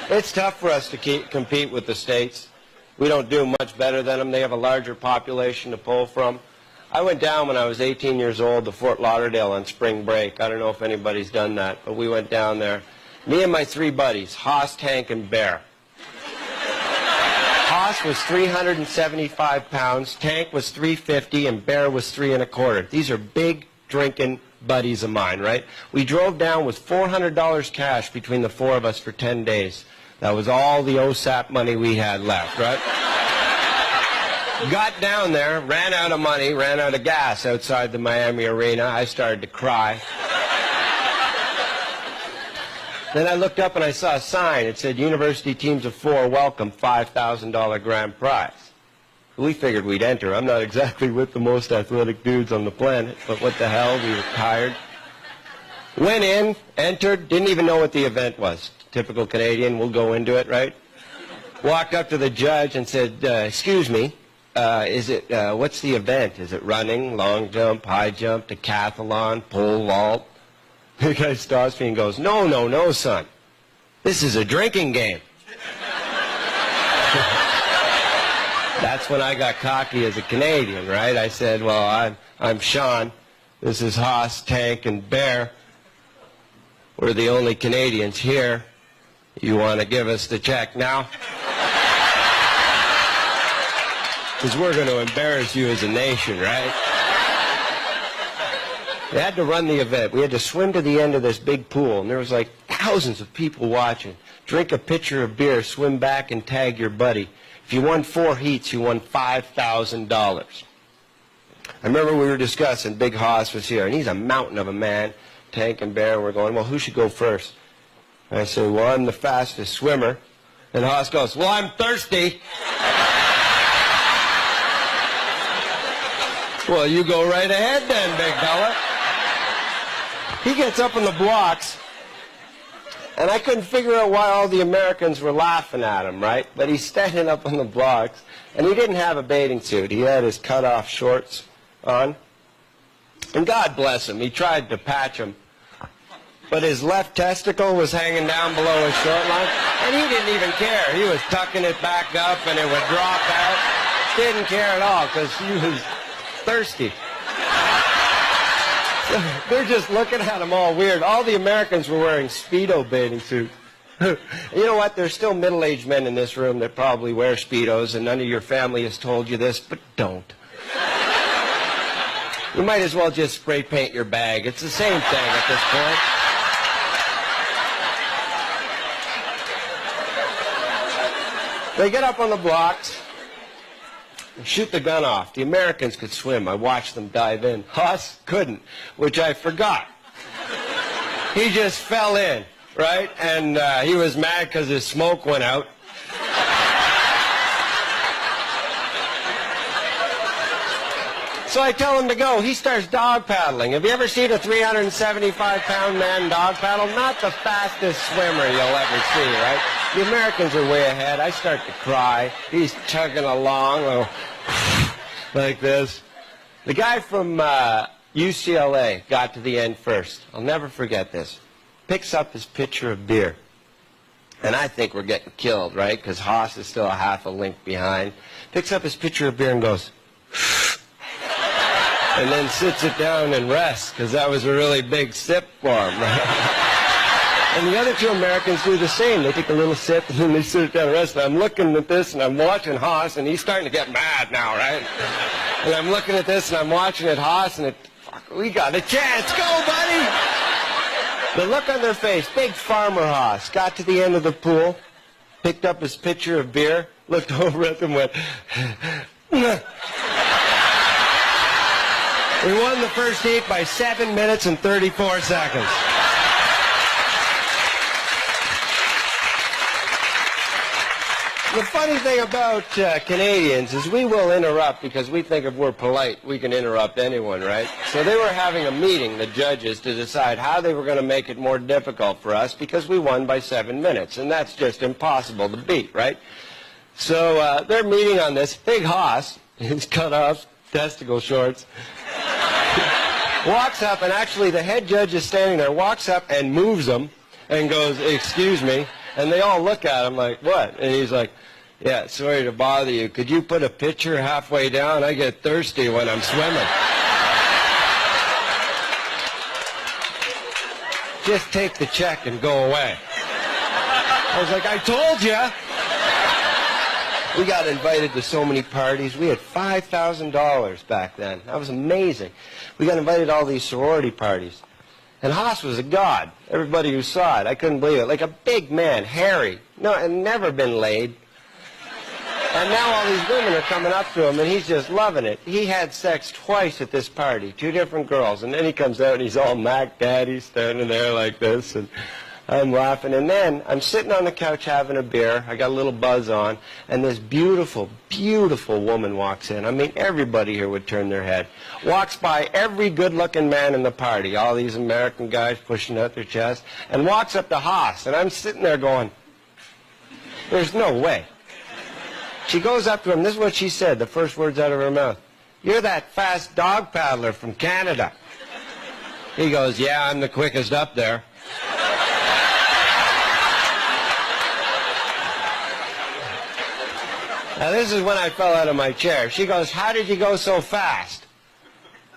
It's tough for us to compete with the States. We don't do much better than them. They have a larger population to pull from. I went down when I was 18 years old to Fort Lauderdale on spring break. I don't know if anybody's done that, but we went down there. Me and my three buddies, Hoss, Tank, and Bear. Hoss was 375 pounds, Tank was 350, and Bear was 3 1/4. These are big drinking buddies of mine, right? We drove down with $400 cash between the four of us for 10 days. That was all the OSAP money we had left, right? Got down there, ran out of money, ran out of gas outside the Miami Arena. I started to cry. Then I looked up and I saw a sign. It said, University Teams of 4 welcome, $5,000 grand prize. We figured we'd enter. I'm not exactly with the most athletic dudes on the planet, but what the hell, we were tired. Went in, entered, didn't even know what the event was. Typical Canadian, we'll go into it, right? Walked up to the judge and said, excuse me, what's the event? Is it running, long jump, high jump, decathlon, pole vault? The guy stops me and goes, no, son. This is a drinking game. That's when I got cocky as a Canadian, right? I said, well, I'm Sean. This is Hoss, Tank, and Bear. We're the only Canadians here. You want to give us the check now? Because we're going to embarrass you as a nation, right? We had to run the event. We had to swim to the end of this big pool, and there was like thousands of people watching. Drink a pitcher of beer, swim back, and tag your buddy. If you won 4 heats, you won $5,000. I remember we were discussing, Big Hoss was here, and he's a mountain of a man. Tank and Bear were going, well, who should go first? And I said, well, I'm the fastest swimmer. And Hoss goes, well, I'm thirsty. Well, you go right ahead then, big fella. He gets up on the blocks, and I couldn't figure out why all the Americans were laughing at him, right? But he's standing up on the blocks, and he didn't have a bathing suit. He had his cut-off shorts on. And God bless him, he tried to patch him. But his left testicle was hanging down below his short line, and he didn't even care. He was tucking it back up, and it would drop out. Didn't care at all, because he was thirsty. They're just looking at him all weird. All the Americans were wearing Speedo bathing suits. You know what? There's still middle-aged men in this room that probably wear Speedos, and none of your family has told you this, but don't. You might as well just spray paint your bag. It's the same thing at this point. They get up on the blocks and shoot the gun off. The Americans could swim. I watched them dive in. Hoss couldn't, which I forgot. He just fell in, right? And he was mad because his smoke went out. So I tell him to go. He starts dog paddling. Have you ever seen a 375-pound man dog paddle? Not the fastest swimmer you'll ever see, right? The Americans are way ahead. I start to cry. He's chugging along like this. The guy from UCLA got to the end first. I'll never forget this. Picks up his pitcher of beer. And I think we're getting killed, right? Because Hoss is still a half a link behind. Picks up his pitcher of beer and goes, and then sits it down and rests, because that was a really big sip for him, right? And the other two Americans do the same. They take a little sip, and then they sit it down and rest. And I'm looking at this, and I'm watching Hoss, and he's starting to get mad now, right? And I'm looking at this, and I'm watching at Hoss, and fuck, we got a chance. Go, buddy! The look on their face, big farmer Hoss, got to the end of the pool, picked up his pitcher of beer, looked over at them, went, We won the first heat by 7 minutes and 34 seconds. The funny thing about Canadians is we will interrupt because we think if we're polite, we can interrupt anyone, right? So they were having a meeting, the judges, to decide how they were going to make it more difficult for us because we won by 7 minutes, and that's just impossible to beat, right? So they're meeting on this. Big Hoss, his cut-off testicle shorts, walks up, and actually the head judge is standing there, walks up and moves them and goes, excuse me. And they all look at him like, what? And he's like, yeah, sorry to bother you. Could you put a pitcher halfway down? I get thirsty when I'm swimming. Just take the check and go away. I was like, I told you. We got invited to so many parties. We had $5,000 back then. That was amazing. We got invited to all these sorority parties. And Haas was a god. Everybody who saw it, I couldn't believe it. Like a big man, hairy. No, and never been laid. And now all these women are coming up to him, and he's just loving it. He had sex twice at this party, 2 different girls. And then he comes out, and he's all Mac Daddy, standing there like this, and I'm laughing. And then I'm sitting on the couch having a beer. I got a little buzz on, and this beautiful, beautiful woman walks in. I mean, everybody here would turn their head. Walks by every good-looking man in the party, all these American guys pushing out their chest, and walks up to Haas. And I'm sitting there going, there's no way. She goes up to him. This is what she said, the first words out of her mouth. You're that fast dog paddler from Canada. He goes, yeah, I'm the quickest up there. Now, this is when I fell out of my chair. She goes, how did you go so fast?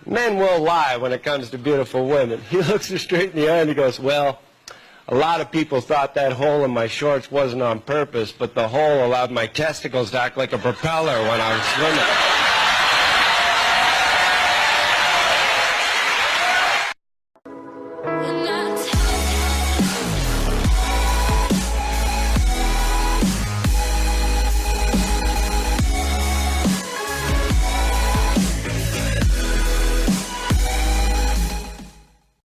Men will lie when it comes to beautiful women. He looks her straight in the eye and he goes, well, a lot of people thought that hole in my shorts wasn't on purpose, but the hole allowed my testicles to act like a propeller when I was swimming.